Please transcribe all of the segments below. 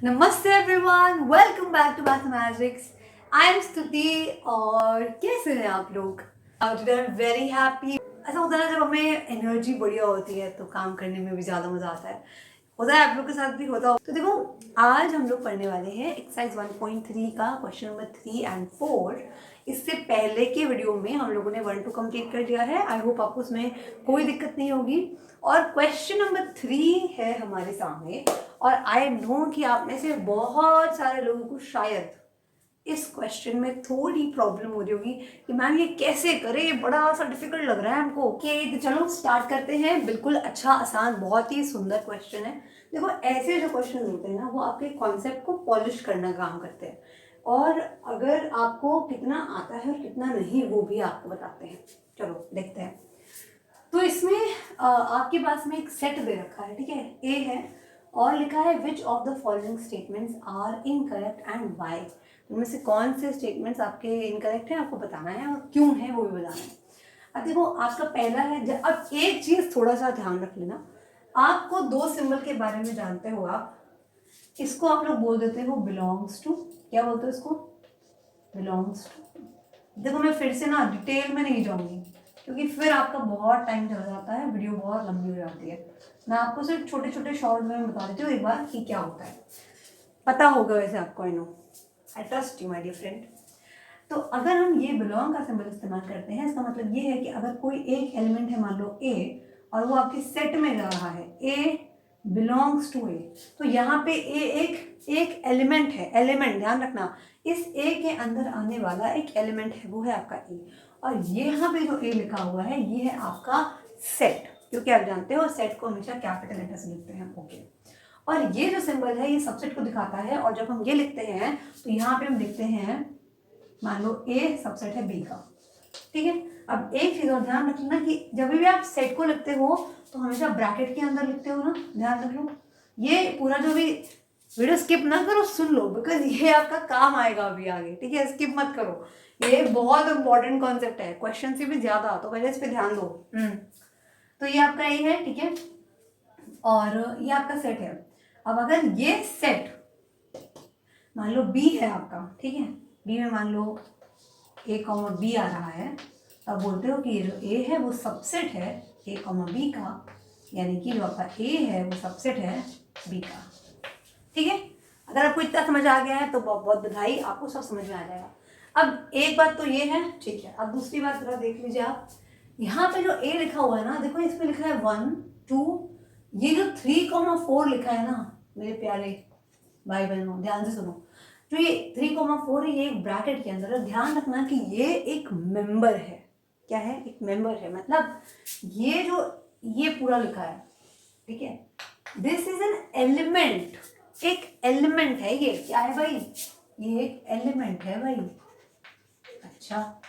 नमस्ते everyone, welcome back to mathematics. I am Stuti. और कैसे हैं आप लोग? Today I am very happy. ऐसा होता है ना, जब हमें एनर्जी बढ़िया होती है तो काम करने में भी ज़्यादा मज़ा आता है। होता है, आप लोग के साथ भी होता हो। तो देखो, आज हम लोग पढ़ने वाले हैं एक्सरसाइज 1.3 का क्वेश्चन नंबर 3 और 4। इससे पहले के वीडियो में हम लोगों ने 1 2 कंप्लीट कर दिया है। आई होप आपको उसमें कोई दिक्कत नहीं होगी। और क्वेश्चन नंबर 3 है हमारे सामने। और आई नो कि आप में से बहुत सारे लोगों को शायद इस क्वेश्चन में थोड़ी प्रॉब्लम हो रही होगी कि मैम ये कैसे करें, बड़ा सा डिफिकल्ट लग रहा है हमको। ओके, तो चलो स्टार्ट करते हैं। बिल्कुल अच्छा, आसान, बहुत ही सुंदर क्वेश्चन है। देखो, ऐसे जो क्वेश्चन होते हैं ना, वो आपके कॉन्सेप्ट को पॉलिश करना काम करते हैं। और अगर आपको कितना आता है और कितना नहीं, वो भी आपको बताते हैं। चलो देखते हैं। तो इसमें आपके पास में एक सेट दे रखा है, ठीक है। ए है और लिखा है which of the following statements are incorrect and why. उनमें से कौन से स्टेटमेंट्स आपके इनकरेक्ट हैं, आपको बताना है, और क्यों है वो भी बताना है। अब देखो, आपका पहला है। अब एक चीज थोड़ा सा ध्यान रख लेना, आपको दो सिंबल के बारे में जानते हो आप। इसको आप लोग बोल देते हो बिलोंग्स टू। क्या बोलते हो इसको? Belongs to. देखो, मैं फिर से ना डिटेल में नहीं जाऊंगी क्योंकि फिर आपका बहुत टाइम चला जाता है, वीडियो बहुत लंबी हो जाती है। मैं आपको सिर्फ छोटे छोटे शॉर्ट में बता देती हूँ एक बार कि क्या होता है। पता होगा वैसे आपको, I know, I trust you my dear friend. तो अगर हम ये बिलोंग का सिंबल इस्तेमाल करते हैं, इसका मतलब ये है कि अगर कोई एक एलिमेंट है, मान लो ए, और वो आपके सेट में जा रहा है, ए बिलोंग्स टू ए, तो यहाँ पे ए एक एलिमेंट है। एलिमेंट ध्यान रखना, इस ए के अंदर आने वाला एक एलिमेंट है, वो है आपका ए। और ये यहाँ पे जो ए लिखा हुआ है, ये है आपका सेट, क्योंकि आप जानते हो सेट को हमेशा कैपिटल लेटर से लिखते हैं। ओके, और ये जो सिंबल है, ये सबसेट को दिखाता है। और जब हम ये लिखते हैं तो यहाँ पे हम लिखते हैं, मान लो ए सबसेट है बी का, ठीक है। अब एक चीज और ध्यान रखना कि जब भी आप सेट को लिखते हो तो हमेशा ब्रैकेट के अंदर लिखते हो ना, ध्यान रख लो। ये पूरा जो भी वीडियो स्किप ना करो, सुन लो, बिकॉज ये आपका काम आएगा अभी आगे, ठीक है। स्किप मत करो, ये बहुत इंपॉर्टेंट कॉन्सेप्ट है, क्वेश्चन से भी ज्यादा, तो पहले इस पर ध्यान दो। तो ये आपका ए है, ठीक है, और ये आपका सेट है। अब अगर ये सेट मान लो बी है आपका, ठीक है, बी में मान लो ए कॉमा बी आ रहा है, अब बोलते हो कि ये जो ए है वो सबसेट है ए कॉमा बी का, यानी कि जो आपका ए है वो सबसेट है बी का, ठीक है। अगर आपको इतना समझ आ गया है तो बहुत बहुत बधाई, आपको सब समझ में आ जाएगा। अब एक बात तो ये है, ठीक है। अब दूसरी बात जरा देख लीजिए आप, यहाँ पे जो ए लिखा हुआ है ना, देखो इसमें लिखा है 1 2, ये जो 3,4 लिखा है ना मेरे प्यारे भाई बहनों, ध्यान से सुनो। जो ये 3,4 है, ये एक ब्रैकेट के अंदर है। ध्यान रखना कि ये एक मेंबर है। क्या है? एक मेंबर है, मतलब ये जो ये पूरा लिखा है, ठीक है, दिस इज एन एलिमेंट। एक एलिमेंट है ये। क्या है भाई? ये एक एलिमेंट है भाई। अच्छा,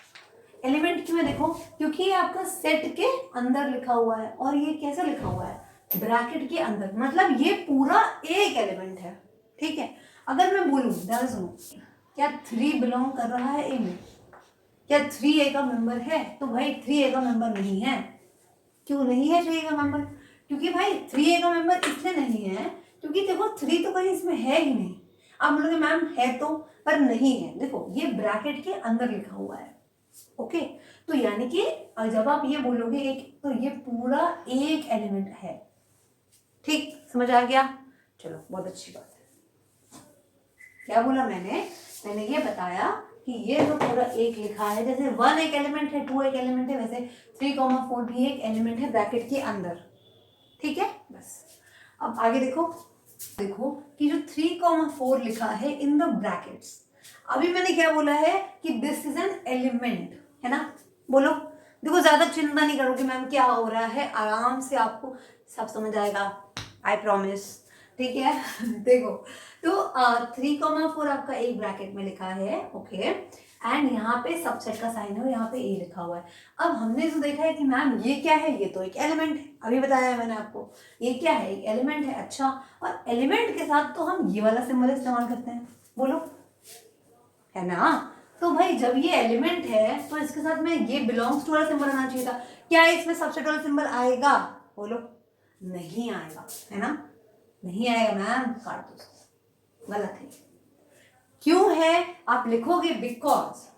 एलिमेंट क्यों है? देखो, क्योंकि ये आपका सेट के अंदर लिखा हुआ है, और ये कैसे लिखा हुआ है? ब्रैकेट के अंदर, मतलब ये पूरा एक एलिमेंट है, ठीक है। अगर मैं बोलूं, ध्यान सुनो, क्या 3 बिलोंग कर रहा है ए में? क्या 3 ए का मेंबर है? तो भाई 3 ए का मेंबर नहीं है। क्यों नहीं है 3 ए का मेंबर? क्योंकि भाई 3 ए का मेंबर इसलिए नहीं है क्योंकि देखो 3 तो कहीं इसमें है ही नहीं। आप बोलोगे मैम है तो, पर नहीं है। देखो, ये ब्रैकेट के अंदर लिखा हुआ है। ओके, तो यानी कि जब आप ये बोलोगे एक, तो ये पूरा एक एलिमेंट है। ठीक, समझ आ गया? चलो, बहुत अच्छी बात है। क्या बोला मैंने ये बताया कि ये जो पूरा एक लिखा है, जैसे 1 एक एलिमेंट है, 2 एक एलिमेंट है, वैसे 3,4 भी एक एलिमेंट है ब्रैकेट के अंदर, ठीक है। बस अब आगे देखो कि जो 3,4 लिखा है इन द ब्रैकेट्स, अभी मैंने क्या बोला है कि दिस इज एन एलिमेंट, है ना। बोलो, देखो ज्यादा चिंता नहीं करो कि मैम क्या हो रहा है, आराम से आपको सब समझ आएगा, आई प्रॉमिस, ठीक है। देखो, तो 3,4 आपका एक ब्रैकेट में लिखा है, ओके, एंड यहाँ पे सबसेट का साइन है और यहाँ पे ए लिखा हुआ है। अब हमने जो देखा है कि मैम ये क्या है, ये तो एक एलिमेंट है, अभी बताया है मैंने आपको, ये क्या है, एक एलिमेंट है। अच्छा, और एलिमेंट के साथ तो हम ये वाला सिंबल इस्तेमाल करते हैं, बोलो, है ना। तो भाई जब ये एलिमेंट है तो इसके साथ में ये बिलोंग्स टू वाला सिंबल आना चाहिए था। क्या इसमें सबसेट वाला सिंबल आएगा? बोलो, नहीं आएगा, है ना, नहीं आएगा मैम, काट दो, गलत है। क्यों है आप लिखोगे बिकॉज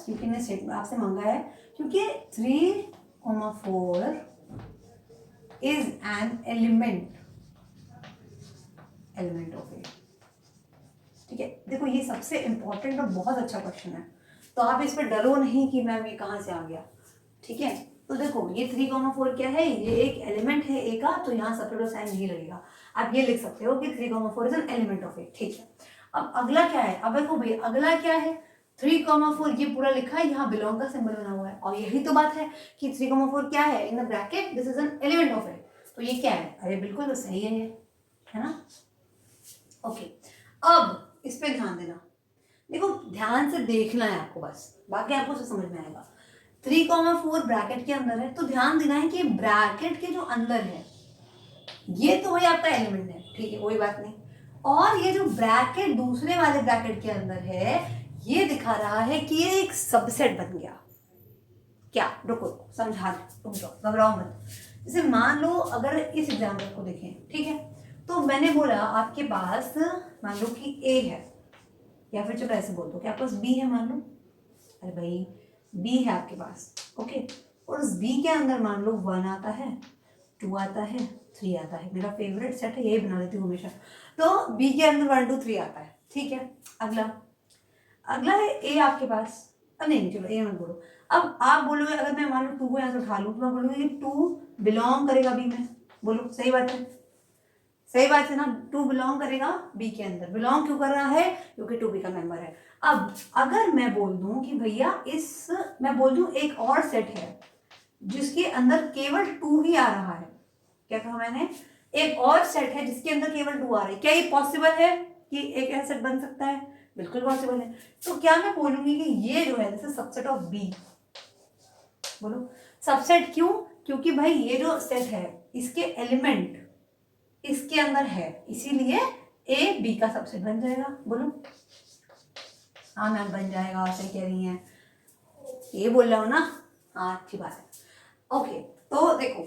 क्योंकि ने स्टेटमेंट आपसे मांगा है, क्योंकि 3,4 इज एन एलिमेंट ऑफ ए। ठीक है, देखो ये सबसे इंपॉर्टेंट और बहुत अच्छा क्वेश्चन है, तो आप इस पर डरो नहीं कि मैम ये कहाँ से आ गया। ठीक है, तो देखो ये 3,4 क्या है, ये एक एलिमेंट है ए का, तो यहाँ सेपरेट साइन नहीं लगेगा। आप ये लिख सकते हो कि 3,4 इज एन एलिमेंट ऑफ ए। ठीक है, अब अगला क्या है, अब देखो भाई अगला क्या है, 3,4 ये पूरा लिखा है, यहाँ बिलोंग का सिंबल बना हुआ है, और यही तो बात है कि 3,4 क्या है, in the bracket this is an element of A. तो ये क्या है, अरे बिल्कुल तो सही है ये, है ना। ओके, अब इस पे ध्यान देना, देखो ध्यान से देखना है आपको, बस बाकी आपको समझ में आएगा। 3,4 ब्रैकेट के अंदर है, तो ध्यान देना है कि ब्रैकेट के जो अंदर है ये तो वही आपका एलिमेंट है, ठीक है, कोई बात नहीं। और ये जो ब्रैकेट दूसरे वाले ब्रैकेट के अंदर है, ये दिखा रहा है कि ये एक सबसेट बन गया। क्या, रुको समझा, रुक जाओ, घबराओ मत। जैसे मान लो अगर इस एग्जाम्पल को देखें, ठीक है, तो मैंने बोला आपके पास मान लो कि ए है, या फिर चलो ऐसे बोल दो कि आपके पास बी है, मान लो, अरे भाई बी है आपके पास, ओके, और उस बी के अंदर मान लो 1 आता है, 2 आता है, 3 आता है, मेरा फेवरेट सेट है, यही बना देती हूँ हमेशा। तो बी के अंदर 1 2 3 आता है, ठीक है। अगला है ए आपके पास, अब नहीं चलो ए मत बोलो, अब आप बोलोगे अगर मैं मान लो 2 को यहाँ से उठा लूँ तो मैं बोलूँगी कि 2 बिलोंग करेगा बी में, बोलो सही बात है, सही बात है ना, 2 बिलोंग करेगा बी के अंदर। बिलोंग क्यों कर रहा है, क्योंकि 2 बी का मेंबर है। अब अगर मैं बोल दूं कि भैया मैं बोल दूं एक और सेट है जिसके अंदर केवल 2 ही आ रहा है, क्या कहा मैंने, एक और सेट है जिसके अंदर केवल 2 आ रहे हैं, क्या ये पॉसिबल है कि एक ऐसा सेट बन सकता है, बिल्कुल पॉसिबल है। तो क्या मैं बोलूंगी कि ये जो है जैसे सबसेट ऑफ बी, बोलो सबसेट क्यों, क्योंकि भाई ये जो सेट है इसके एलिमेंट इसके अंदर है, इसीलिए ए बी का सबसेट बन जाएगा। बोलो हाँ मैम बन जाएगा, सही कह रही हैं, ये बोल रहा हूँ ना, हाँ अच्छी बात है। ओके, तो देखो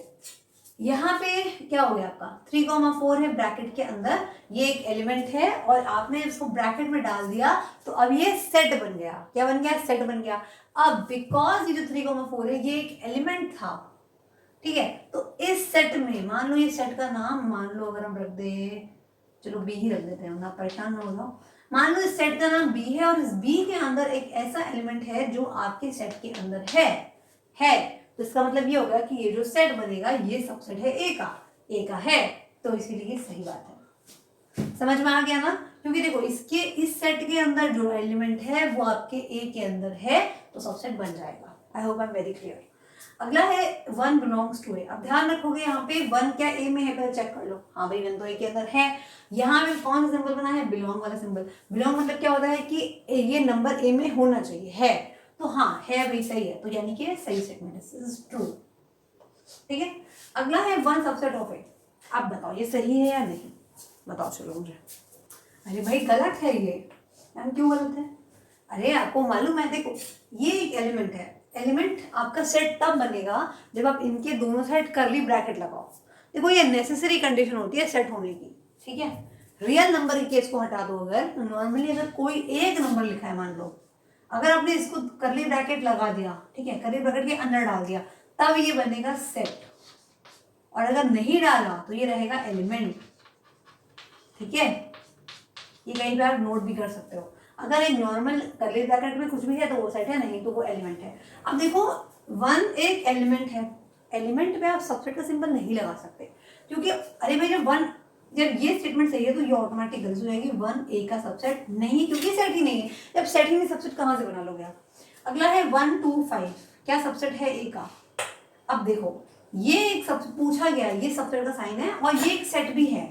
यहाँ पे क्या हो गया आपका 3,4 है ब्रैकेट के अंदर, ये एक एलिमेंट है और आपने इसको ब्रैकेट में डाल दिया, तो अब ये सेट बन गया। क्या बन गया, सेट बन गया। अब बिकॉज ये जो 3,4 है ये एक एलिमेंट था, ठीक है, तो इस सेट में मान लो, ये सेट का नाम मान लो अगर हम रख दे, चलो बी ही रख देते हैं ना, परेशान ना हो जाओ। मान लो इस सेट का नाम बी है और इस बी के अंदर एक ऐसा एलिमेंट है जो आपके सेट के अंदर है, तो इसका मतलब ये होगा कि ये जो सेट बनेगा ये सबसेट है ए का है, तो इसीलिए सही बात है। समझ में आ गया ना, क्योंकि देखो इस सेट के अंदर जो एलिमेंट है वो आपके ए के अंदर है, तो सबसेट बन जाएगा। आई hope I am very clear. अगला है 1 बिलोंग्स टू ए। अब ध्यान रखोगे यहाँ पे 1 क्या ए में है, पहले चेक कर लो, हाँ भाई 1 तो ए के अंदर है। यहाँ पे कौन सा सिंबल बना है, बिलोंग वाला सिंबल। बिलोंग मतलब क्या होता है कि ये नंबर ए में होना चाहिए, है, तो हाँ है भाई, सही है, तो यानी कि सही स्टेटमेंट है, दिस इज ट्रू। ठीक है, अगला है 1 सबसेट ऑफ ए। अब बताओ ये सही है या नहीं, बताओ चलो मुझे। अरे भाई गलत है ये, मैम क्यों गलत है, अरे आपको मालूम है, देखो ये एक एलिमेंट है, एलिमेंट आपका सेट तब बनेगा जब आप इनके दोनों साइड करली ब्रैकेट लगाओ। देखो ये नेसेसरी कंडीशन होती है सेट होने की, ठीक है। रियल नंबर के केस को हटा दो, अगर नॉर्मली अगर कोई एक नंबर लिखा है मान लो, अगर आपने इसको करली ब्रैकेट लगा दिया, ठीक है, करली ब्रैकेट के अंदर डाल दिया, तब ये बनेगा सेट, और अगर नहीं डाला तो ये रहेगा एलिमेंट। ठीक है, ये कहीं पे आप नोट भी कर सकते हो। अगर एक नॉर्मल करली ब्रैकेट में कुछ भी है तो वो सेट है, नहीं तो वो एलिमेंट है। अब देखो 1 एक एलिमेंट है, एलिमेंट में आप सबसेट का सिंबल नहीं लगा सकते, क्योंकि अरे भाई जब ये स्टेटमेंट सही है तो ये ऑटोमेटिक गलत हो जाएगी, 1 ए का सबसेट नहीं, क्योंकि सेट ही नहीं है। जब सेट ही नहीं, सबसेट कहाँ से बना लोगे आप। अगला है 1 2 5, क्या सबसेट है ए का। अब देखो ये एक सबसेट पूछा गया, ये सबसेट का साइन है और ये एक सेट भी है,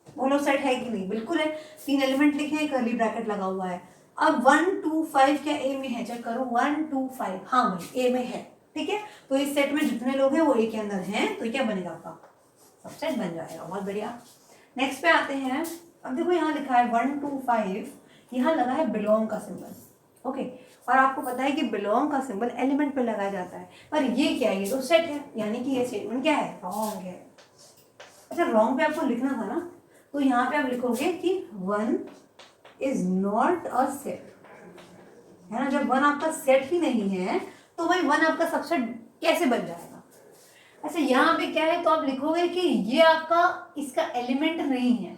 बोलो सेट है कि नहीं, बिल्कुल है। 3 एलिमेंट लिखे हैं, करली ब्रैकेट लगा हुआ है। अब 1 2 5 क्या ए में है, चेक करो 1 2 5, हाँ भाई ए में है, ठीक है। तो इस सेट में जितने लोग हैं वो ए के अंदर हैं, तो क्या बनेगा आपका सबसेट बन जाएगा, बहुत बढ़िया। नेक्स्ट पे आते हैं। अब देखो यहाँ लिखा है 1 2 5, यहाँ लगा है बिलोंग का सिंबल, ओके, और आपको पता है कि बिलोंग का सिंबल एलिमेंट पे लगाया जाता है, पर ये क्या है, ये तो सेट है, यानी कि ये स्टेटमेंट क्या है, रॉन्ग है। अच्छा रॉन्ग पे आपको लिखना था ना, तो यहाँ पे आप लिखोगे कि 1 इज नॉट अ सेट, है ना। जब 1 आपका सेट ही नहीं है तो भाई 1 आपका सबसेट कैसे बन जाएगा। अच्छा यहाँ पे क्या है, तो आप लिखोगे कि ये आपका इसका एलिमेंट नहीं है,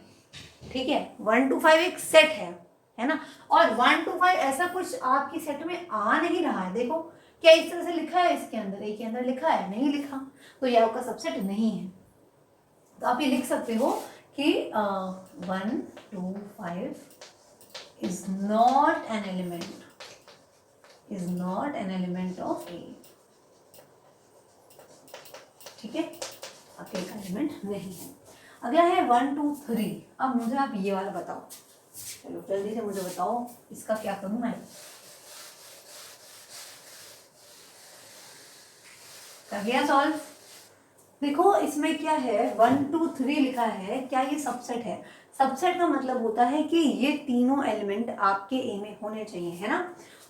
ठीक है। 1 to 5 एक सेट है ना, और 1 to 5 ऐसा कुछ आपकी सेट में आ नहीं रहा है। देखो क्या इस तरह से लिखा है इसके अंदर, ए के अंदर लिखा है, नहीं लिखा, तो ये आपका सबसेट नहीं है। तो आप ये लिख सकते हो कि 1 to 5 is not an element of A, ठीक है, आपके एक एलिमेंट नहीं है। अगला है 1 2 3। अब मुझे आप ये वाला बताओ, चलो जल्दी से मुझे बताओ इसका क्या करूं मैं। कर गया सॉल्व। देखो इसमें क्या है, 1 2 3 लिखा है, क्या ये सबसेट है। सबसेट का मतलब होता है कि ये तीनों एलिमेंट आपके ए में होने चाहिए, है ना।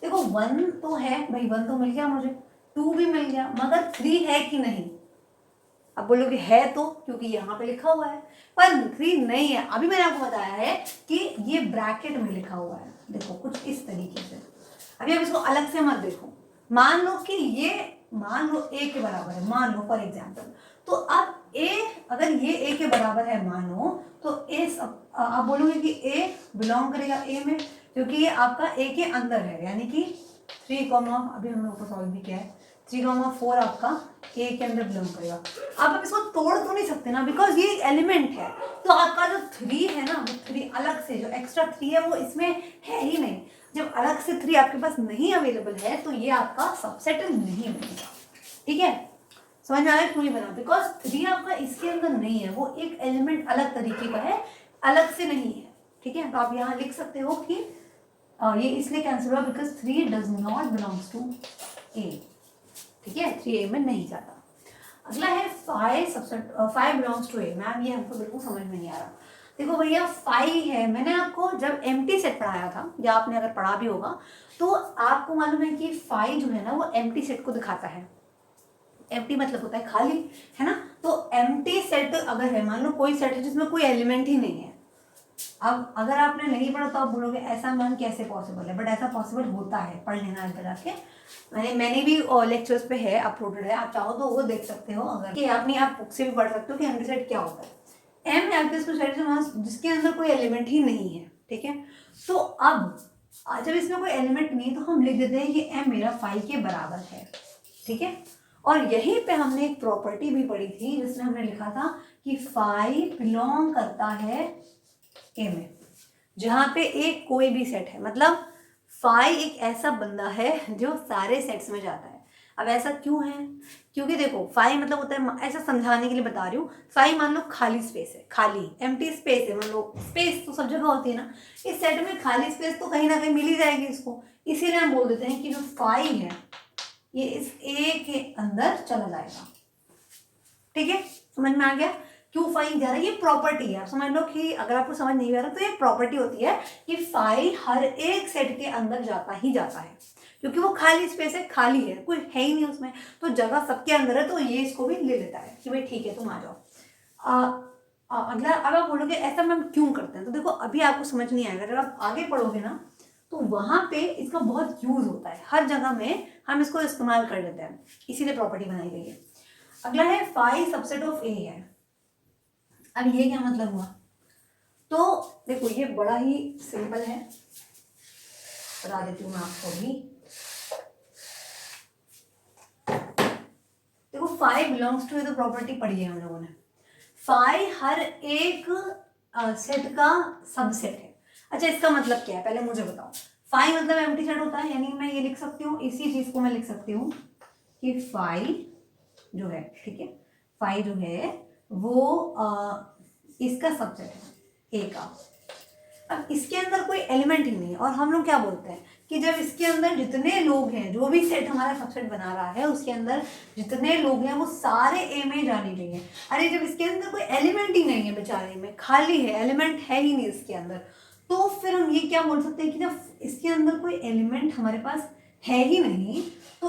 देखो 1 तो है भाई, 1 तो मिल गया मुझे, 2 भी मिल गया, मगर 3 है कि नहीं। अब बोलोगे है तो, क्योंकि यहाँ पे लिखा हुआ है, पर 3 नहीं है। अभी मैंने आपको बताया है कि ये ब्रैकेट में लिखा हुआ है, देखो कुछ इस तरीके से। अभी आप इसको अलग से मत देखो। मान लो कि ये, मान लो ए के बराबर है, मान लो फॉर एग्जाम्पल, तो अब ए, अगर ये ए के बराबर है मानो, तो ए आप बोलोगे कि ए बिलोंग करेगा ए में, क्योंकि ये आपका ए के अंदर है, यानी कि 3, अभी हमने ऊपर सॉल्व भी किया है, 3, 4 आपका ए के अंदर बिलोंग करेगा। आप इसको तोड़ तो नहीं सकते ना, बिकॉज ये एलिमेंट है। तो आपका जो 3 है ना, वो 3 अलग से, जो एक्स्ट्रा 3 है वो इसमें है ही नहीं। जब अलग से 3 आपके पास नहीं अवेलेबल है तो ये आपका सबसेट नहीं बनेगा, ठीक है। समझ में आया क्यों नहीं बना, बिकॉज 3 आपका इसके अंदर नहीं है, वो एक एलिमेंट अलग तरीके का है, अलग से नहीं है, ठीक है। तो आप यहाँ लिख सकते हो कि ये इसलिए कैंसिल हुआ because 3 does not belongs to A, ठीक है, 3 ए में नहीं जाता। अगला है 5 subset, 5 belongs to A. Ma'am ये हमको बिल्कुल समझ में नहीं आ रहा। देखो भैया 5 है, मैंने आपको जब एम्प्टी सेट पढ़ाया था, या आपने अगर पढ़ा भी होगा, तो आपको मालूम है कि 5 जो है ना वो एम्प्टी सेट को दिखाता है। एम्प्टी मतलब होता है खाली, है ना। तो एम्प्टी सेट अगर है, मान लो कोई सेट है जिसमें कोई एलिमेंट ही नहीं है। अब अगर आपने नहीं पढ़ा तो आप बोलोगे ऐसा मैम कैसे पॉसिबल है, बट ऐसा पॉसिबल होता है, पढ़ लेना अंदर जाके। मैंने भी लेक्चर्स पे है, अपलोडेड है, आप चाहो तो वो देख सकते हो। अगर कि आपने आप बुक से भी पढ़ सकते हो कि एम्प्टी सेट क्या होता है। एम है सेट जिसके अंदर कोई एलिमेंट ही नहीं है, ठीक है। तो अब जब इसमें कोई एलिमेंट नहीं है तो हम लिख देते हैं कि एम मेरा 5 के बराबर है, ठीक है। और यहीं पे हमने एक प्रॉपर्टी भी पढ़ी थी जिसमें हमने लिखा था कि 5 बिलोंग करता है ए में, जहां पे एक कोई भी सेट है, मतलब 5 एक ऐसा बंदा है जो सारे सेट्स में जाता है। अब ऐसा क्यों है, क्योंकि देखो 5 मतलब होता है, ऐसा समझाने के लिए बता रही हूँ, 5 मान लो खाली स्पेस है, खाली एम्प्टी स्पेस है, मान लो स्पेस तो सब जगह होती है ना, इस सेट में खाली स्पेस तो कहीं ना कहीं मिल ही जाएगी इसको। इसीलिए हम बोल देते हैं कि जो 5 है ये इस ए के अंदर चला जाएगा, ठीक है। समझ में आ गया क्यों 5 जा रहा है, ये प्रॉपर्टी है। आप समझ लो कि अगर आपको समझ नहीं आ रहा तो ये प्रॉपर्टी होती है कि 5 हर एक सेट के अंदर जाता ही जाता है, क्योंकि वो खाली स्पेस है, खाली है, कोई है ही नहीं उसमें, तो जगह सबके अंदर है, तो ये इसको भी ले लेता है कि भाई ठीक है तुम आ जाओ। अगला, अब आप बोलोगे ऐसा मैम क्यों करते हैं, तो देखो अभी आपको समझ नहीं आएगा, जब आप आगे पढ़ोगे ना तो वहां पे इसका बहुत यूज होता है, हर जगह में हम इसको इस्तेमाल कर लेते हैं, इसीलिए प्रॉपर्टी बनाई गई है। अगला है 5 सबसेट ऑफ ए है। अब ये क्या मतलब हुआ, तो देखो ये बड़ा ही सिंपल है, बता देती हूँ मैं आपको भी। देखो 5 बिलोंग्स टू, ये तो प्रॉपर्टी पढ़ी है हम लोगों ने। 5 हर एक सेट का सबसेट है। अच्छा इसका मतलब क्या है पहले मुझे बताओ। 5 मतलब एम्प्टी सेट होता है, यानी मैं ये लिख सकती हूँ, इसी चीज को मैं लिख सकती हूँ कि 5 जो है, ठीक है, 5 जो है वो इसका सबसेट है ए का। अब इसके अंदर कोई एलिमेंट ही नहीं है, और हम लोग क्या बोलते हैं कि जब इसके अंदर जितने लोग हैं, जो भी सेट हमारा सबसेट बना रहा है उसके अंदर जितने लोग हैं वो सारे ए में जाने चाहिए। अरे जब इसके अंदर कोई एलिमेंट ही नहीं है, बेचारे में खाली है, एलिमेंट है ही नहीं इसके अंदर, तो फिर हम ये क्या बोल सकते हैं कि जब इसके अंदर कोई एलिमेंट हमारे पास है ही नहीं तो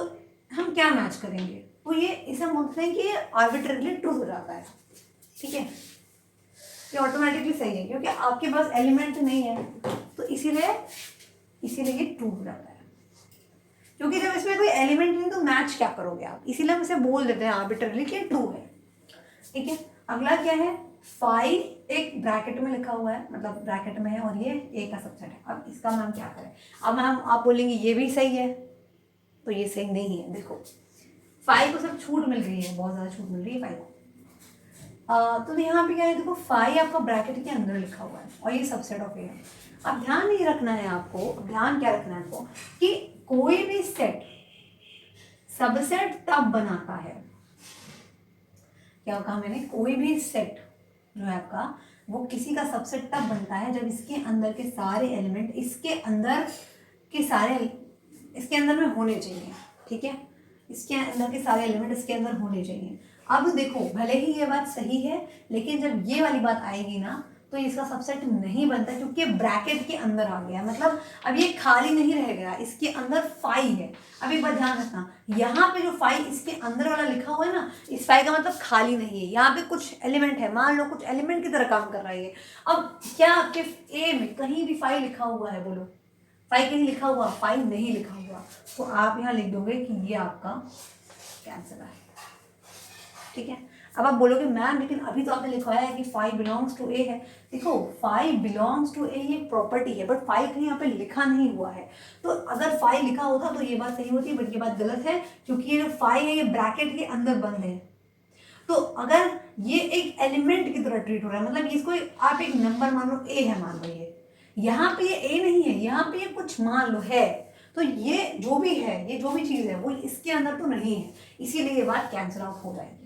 हम क्या मैच करेंगे, तो ये इसे हम बोलते हैं कि ये आर्बिट्रेरली ट्रू हो जाता है, ठीक है। ये ऑटोमेटिकली सही है क्योंकि आपके पास एलिमेंट नहीं है, तो इसीलिए ये ट्रू हो जाता है। क्योंकि जब इसमें कोई एलिमेंट नहीं तो मैच क्या करोगे आप, इसीलिए हम इसे बोल देते हैं आर्बिट्रली कि ट्रू है। ठीक है, अगला क्या है, फाइव एक ब्रैकेट में लिखा हुआ है, मतलब ब्रैकेट में है और ये ए का सबसेट है। अब इसका हम क्या करें, अब हम आप बोलेंगे ये भी सही है, तो ये सही नहीं है। देखो फाइव को सिर्फ छूट मिल रही है, बहुत ज़्यादा छूट मिल रही है फाइव को। तो यहाँ पे क्या है, देखो फाइव आपका ब्रैकेट के अंदर लिखा हुआ है और ये सबसेट ऑफ ए है। अब ध्यान नहीं रखना है आपको, ध्यान क्या रखना है आपको कि कोई भी सेट सबसेट तब बनाता है, क्या कहा मैंने, कोई भी सेट जो है आपका वो किसी का सबसेट तब बनता है जब इसके अंदर के सारे एलिमेंट इसके अंदर में होने चाहिए। ठीक है, इसके अंदर के सारे एलिमेंट इसके अंदर होने चाहिए। अब देखो भले ही ये बात सही है, लेकिन जब ये वाली बात आएगी ना तो इसका सबसेट नहीं बनता क्योंकि ब्रैकेट के अंदर आ गया, मतलब अब ये खाली नहीं रह गया, इसके अंदर फाइव है। अब एक बात ध्यान रखना, यहाँ पे जो फाइव इसके अंदर वाला लिखा हुआ है ना, इस फाइव का मतलब खाली नहीं है, यहाँ पे कुछ एलिमेंट है, मान लो कुछ एलिमेंट की तरह काम कर रहा है ये। अब क्या आपके ए में कहीं भी फाइव लिखा हुआ है, बोलो फाइव कहीं लिखा हुआ, फाइव नहीं लिखा हुआ, तो आप यहाँ लिख दोगे कि ये आपका कैंसर है। ठीक है, अब आप बोलोगे मैम लेकिन अभी तो आपने लिखवाया है कि फाइव बिलोंग्स टू ए है। देखो फाइव बिलोंग्स टू ए ये प्रॉपर्टी है, बट फाइव कहीं यहाँ पे लिखा नहीं हुआ है। तो अगर फाइव लिखा होता तो ये बात सही होती, बट ये बात गलत है क्योंकि ये जो फाइव है ये ब्रैकेट के अंदर बंद है। तो अगर ये एक एलिमेंट की तरह ट्रीट हो रहा है, मतलब इसको आप एक नंबर मान लो ए है, मान लो ये यहाँ पे ये ए नहीं है, यहाँ पे ये कुछ मान लो है, तो ये जो भी है, ये जो भी चीज़ है वो इसके अंदर तो नहीं है, इसीलिए ये बात कैंसिल आउट हो जाएगी।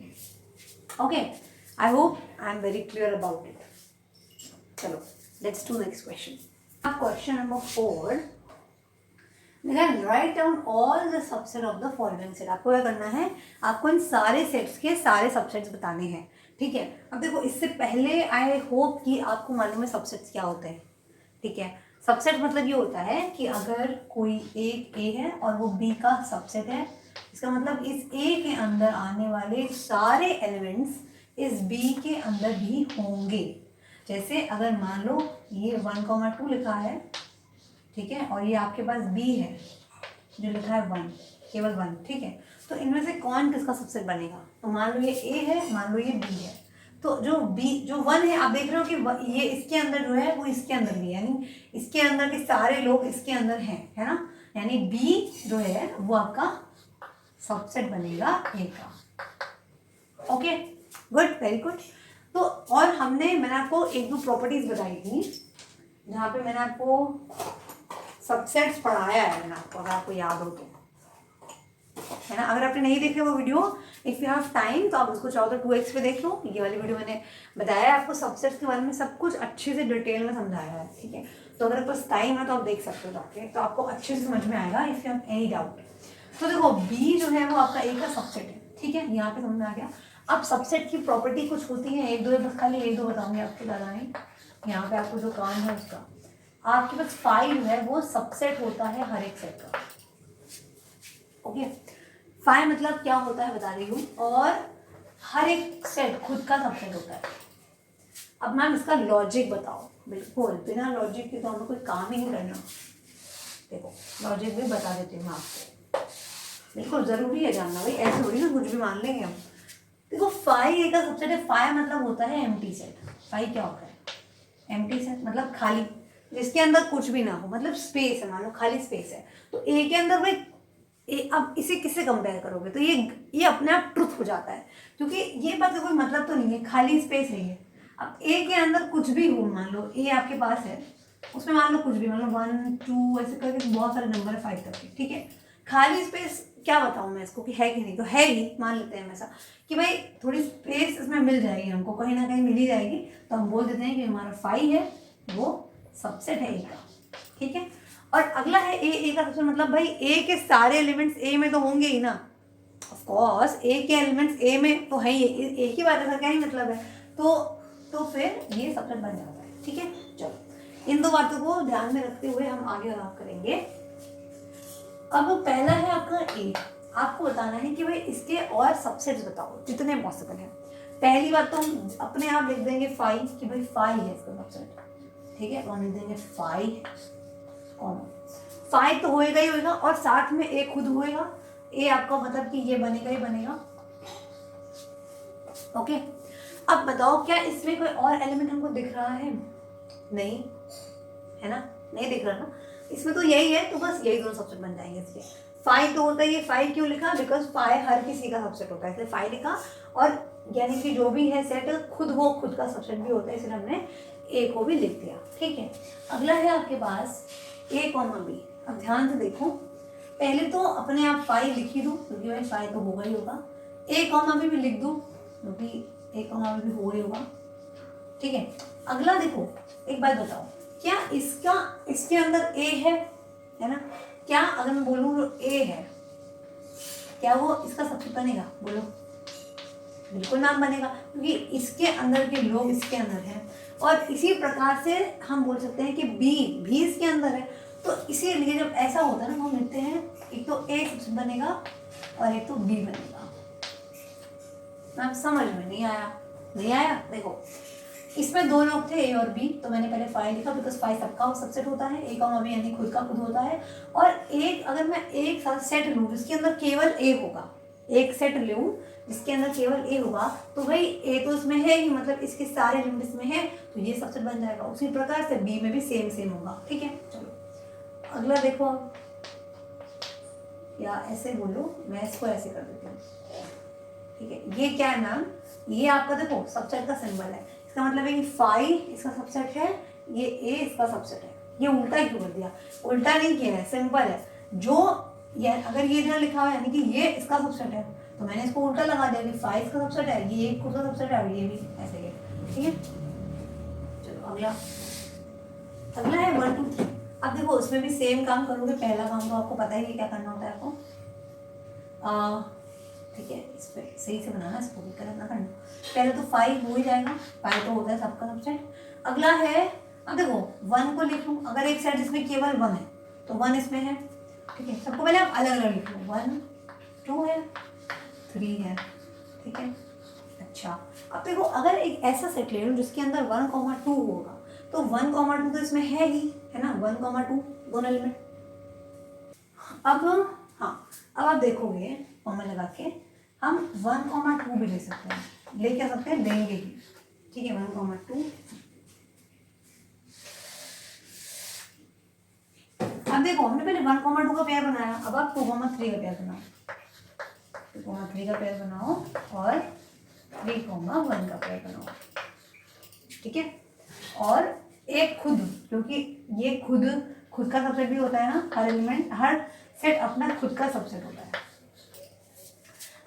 Okay, I hope I am very clear about it. चलो let's do next question. Question number 4, write down all the subset of the following set. आपको क्या करना है, आपको इन सारे सेट्स के सारे सबसेट्स बताने हैं। ठीक है, अब देखो इससे पहले आई होप कि आपको मालूम है सबसेट्स क्या होते हैं। ठीक है, सबसेट मतलब ये होता है कि अगर कोई एक ए है और वो बी का सबसेट है, इसका मतलब इस ए के अंदर आने वाले सारे एलिमेंट्स इस बी के अंदर भी होंगे। जैसे अगर मान लो ये 1,2 लिखा है, ठीक है, और ये आपके पास बी है जो लिखा है 1, केवल 1। ठीक है, तो इनमें से कौन किसका सबसेट बनेगा, तो मान लो ये ए है, मान लो ये बी है, तो जो 1 है आप देख रहे हो कि ये इसके अंदर जो है वो इसके अंदर भी है, यानी इसके अंदर के सारे लोग इसके अंदर हैं, है ना, यानी बी जो है वो आपका सबसेट बनेगा ए का। Okay good, very good. तो और मैंने आपको 1-2 प्रॉपर्टीज बताई थी जहाँ पे मैंने आपको सबसेट्स पढ़ाया है, मैंने आपको, अगर आपको याद हो तो, है ना। अगर आपने नहीं देखे वो video, if you have time तो आप उसको चाहो तो 2x पे देख लो। ये वाली वीडियो मैंने बताया है आपको सबसेट्स के बारे में, सब कुछ अच्छे से डिटेल में समझाया है। ठीक है, तो अगर आपके पास टाइम है तो आप देख सकते हो जाके, तो आपको अच्छे से समझ में आएगा if you have any doubt. तो देखो बी जो है वो आपका ए का सबसेट है। ठीक है, यहाँ पे समझ में आ गया। अब सबसेट की प्रॉपर्टी कुछ होती है, 1-2 बस, खाली 1-2 बताऊंगी आपको, ज़्यादा नहीं। यहाँ पे आपको जो काम है उसका, आपके पास 5 है वो सबसेट होता है हर एक सेट का। ओके, 5 मतलब क्या होता है बता रही हूँ, और हर एक सेट खुद का सबसेट होता है। अब मैम इसका लॉजिक बताओ। बिल्कुल, बिना लॉजिक के तो हमें कोई काम ही नहीं करना। देखो लॉजिक भी बता देती हूँ मैं आपको, बिल्कुल ज़रूरी है जानना भाई, ऐसे थोड़ी ना कुछ भी मान लेंगे हम। देखो 5 एक का सबसेट है, 5 मतलब होता है एम्प्टी सेट। 5 क्या होता है, एम्प्टी सेट, मतलब खाली, जिसके अंदर कुछ भी ना हो, मतलब स्पेस है, मान लो खाली स्पेस है। तो ए के अंदर भाई अब इसे किससे कंपेयर करोगे, तो ये अपने आप ट्रुथ हो जाता है, क्योंकि ये बात का कोई मतलब तो नहीं है, खाली स्पेस है ये। अब ए के अंदर कुछ भी हो, मान लो ए आपके पास है, उसमें मान लो कुछ भी, मान लो 1, 2 ऐसे करके बहुत सारे नंबर है 5 तक के। ठीक है, खाली स्पेस क्या बताऊँ मैं इसको कि है कि नहीं, तो है ही, मान लेते हैं ऐसा कि भाई थोड़ी स्पेस इसमें मिल जाएगी हमको, कहीं ना कहीं मिल ही जाएगी, तो हम बोल देते हैं कि हमारा 5 है वो सबसेट है ए का। ठीक है, और अगला है ए का सबसेट, मतलब भाई ए के सारे एलिमेंट्स ए में तो होंगे ही ना, ऑफ कोर्स ए के एलिमेंट्स ए में तो है ही, एक ही बात है, क्या ही मतलब है, तो फिर ये सबसेट बन जाता है। ठीक है, चलो इन 2 बातों को ध्यान में रखते हुए हम आगे बात करेंगे। अब पहला है आपका ए, आपको बताना है कि भाई इसके और सबसेट्स बताओ जितने पॉसिबल है। पहली बात तो हम अपने आप लिख देंगे फाइव कि भाई फाइव है इसका सबसेट, ठीक है, तो हम लिख देंगे फाइव कॉमा फाइव तो होएगा ही होएगा और साथ में ए खुद होएगा, ए आपका मतलब कि ये बनेगा ही बनेगा। ओके, अब बताओ क्या इसमें कोई और एलिमेंट हमको दिख रहा है? नहीं है ना, नहीं दिख रहा ना, इसमें तो यही है, तो बस यही दोनों सबसेट बन जाएंगे इसके। फाइव तो होता ही है, फाइव क्यों लिखा? बिकॉज फाइव हर किसी का सबसेट होता है, इसलिए फाइव लिखा, और यानी कि जो भी है सेट खुद वो खुद का सबसेट भी होता है, इसलिए हमने ए को भी लिख दिया। ठीक है, अगला है आपके पास ए कॉमा बी। अब ध्यान से देखो, पहले तो अपने आप फाइव लिख ही दो क्योंकि भाई फाइव तो होगा ही होगा, ए कॉमा बी भी लिख दो क्योंकि ए कॉमा बी भी होगा ही होगा। ठीक है, अगला देखो, एक बात बताओ, क्या इसके अंदर ए है ना? क्या अगर मैं बोलूँ ए है, क्या वो इसका सबसे बनेगा? बोलो, बिल्कुल नाम बनेगा, क्योंकि इसके अंदर के लोग इसके अंदर हैं। और इसी प्रकार से हम बोल सकते हैं कि बी भी इसके अंदर है, तो इसीलिए जब ऐसा होता है ना, हम लिखते हैं एक तो ए सबसे बनेगा और एक तो बी बनेगा। मैम समझ में नहीं आया? नहीं आया? देखो, इसमें दो लोग थे ए और बी, तो मैंने पहले फाइव लिखा बिकॉज फाइव सबका सबसेट होता है, ए कॉमा बी यानी खुद का खुद होता है। और एक अगर मैं एक साथ सेट लूँ जिसके अंदर केवल ए होगा, एक सेट लूँ जिसके अंदर केवल ए होगा, तो भाई ए तो इसमें है ही, मतलब इसके सारे एलिमेंट इसमें है, तो ये सबसेट बन जाएगा। उसी प्रकार से बी में भी सेम होगा। ठीक है, चलो अगला देखो, अब या ऐसे बोलो, मैं इसको ऐसे कर देती हूँ। ठीक है, ये क्या है मैम? ये आपका देखो सबसेट का सिंबल है, इसका मतलब है कि फाइव इसका सबसेट है, ये ए इसका सबसेट है। ये उल्टा क्यों कर दिया? उल्टा नहीं किया है, सिंपल है। जो ये अगर ये इधर लिखा हुआ है यानी कि ये इसका सबसेट है, तो मैंने इसको उल्टा लगा दिया कि फाइव इसका सबसेट है, ये खुद का सबसेट है और ये भी ऐसे है। ठीक है, चलो अगला है 1 2 3। अब देखो उसमें भी सेम काम करोगे, पहला काम तो आपको पता ही है क्या करना होता है आपको। ठीक है, इस पर सही से बनाना, इसको भी गलत ना करना। पहले तो फाइव हो ही जाएगा, फाइव तो होता है सबका सबसेट। अगला है, अब देखो 1 को लिख लूँ, अगर एक सेट जिसमें केवल 1 है तो 1 इसमें है। ठीक है, सबको पहले आप अलग अलग लिख लो, 1 2 है 3 है। ठीक है, अच्छा अब देखो अगर एक ऐसा सेट ले लूँ जिसके अंदर 1 2 होगा, तो 1 2 तो इसमें है ही, है ना, 1 2 दोनों एलिमेंट। अब हाँ, अब आप देखोगे कॉमा लगा के हम 1 2 भी ले सकते हैं, ले क्या सकते हैं, देंगे ही। ठीक है, 1 2। अब देखो हमने पहले 1 2 का पेयर बनाया, अब आप 2 3 का पेयर बनाओ, 2 3 का पेयर बनाओ और 3 1 का पेयर बनाओ। ठीक है, और एक खुद, क्योंकि ये खुद का सबसेट भी होता है ना, हर एलिमेंट हर सेट अपना खुद का सबसेट होता है।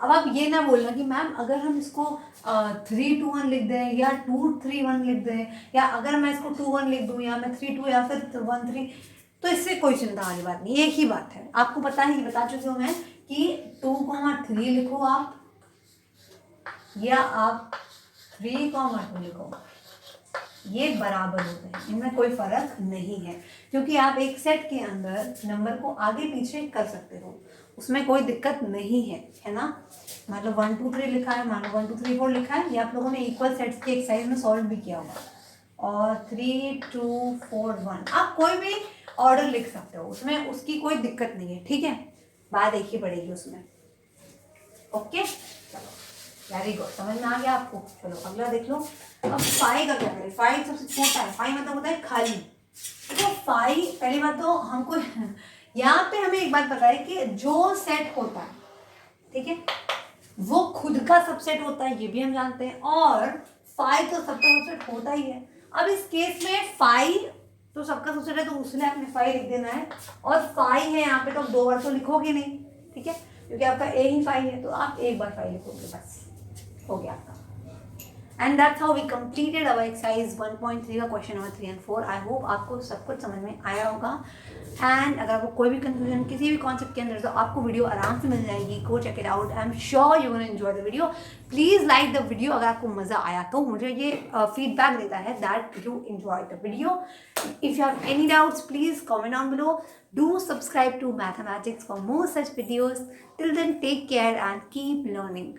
अब आप ये ना बोलना कि मैम अगर हम इसको 3 2 1 लिख दें या 2 3 1 लिख दें, या अगर मैं इसको 2 1 लिख दूं या मैं 3 2 या फिर 1 3, तो इससे कोई चिंता वाली बात नहीं, एक ही बात है। आपको बता चुकी हूँ मैं कि 2 3 लिखो आप, या आप 3 2 लिखो, ये बराबर होते हैं, इनमें कोई फर्क नहीं है, क्योंकि आप एक सेट के अंदर नंबर को आगे पीछे कर सकते हो, उसमें कोई दिक्कत नहीं है ना। मतलब 1 2 3 लिखा है, मान लो 1 2 3 4 लिखा है, ये आप लोगों ने इक्वल सेट्स के एक्सरसाइज में सॉल्व भी किया होगा। और 3 2 4 1 आप कोई भी ऑर्डर लिख सकते हो, उसमें उसकी कोई दिक्कत नहीं है। ठीक है, बात एक ही पड़ेगी उसमें। ओके, चलो वेरी गुड, समझ में आ गया आपको। चलो अगला देख लो। अब 5 का क्या करें? 5 सबसे छोटा है, 5 मतलब होता है खाली। तो 5 पहली बात तो हमको यहाँ पे हमें एक बात पता है कि जो सेट होता है, ठीक है, वो खुद का सबसेट होता है, ये भी हम जानते हैं, और 5 तो सबका सबसेट होता ही है। अब इस केस में 5 तो सबका सबसेट है, तो उसने आपने 5 लिख देना है, और 5 है यहाँ पे तो आप 2 बार तो लिखोगे नहीं, ठीक है, क्योंकि आपका ए ही 5 है, तो आप एक बार 5 लिखोगे, बस हो गया आपका। And that's how we completed our exercise 1.3 का क्वेश्चन नंबर 3 और 4। आई होप आपको सब कुछ समझ में आया होगा। एंड अगर आपको कोई भी कंफ्यूजन किसी भी कॉन्सेप्ट के अंदर, तो आपको वीडियो आराम से मिल जाएगी, go check it out, I am sure you gonna enjoy the video. Please like the video, अगर आपको मज़ा आया तो मुझे ये फीडबैक देता है that you enjoy the video. If you have any doubts please comment down below. Do subscribe to mathematics for more such videos. Till then take care and keep learning.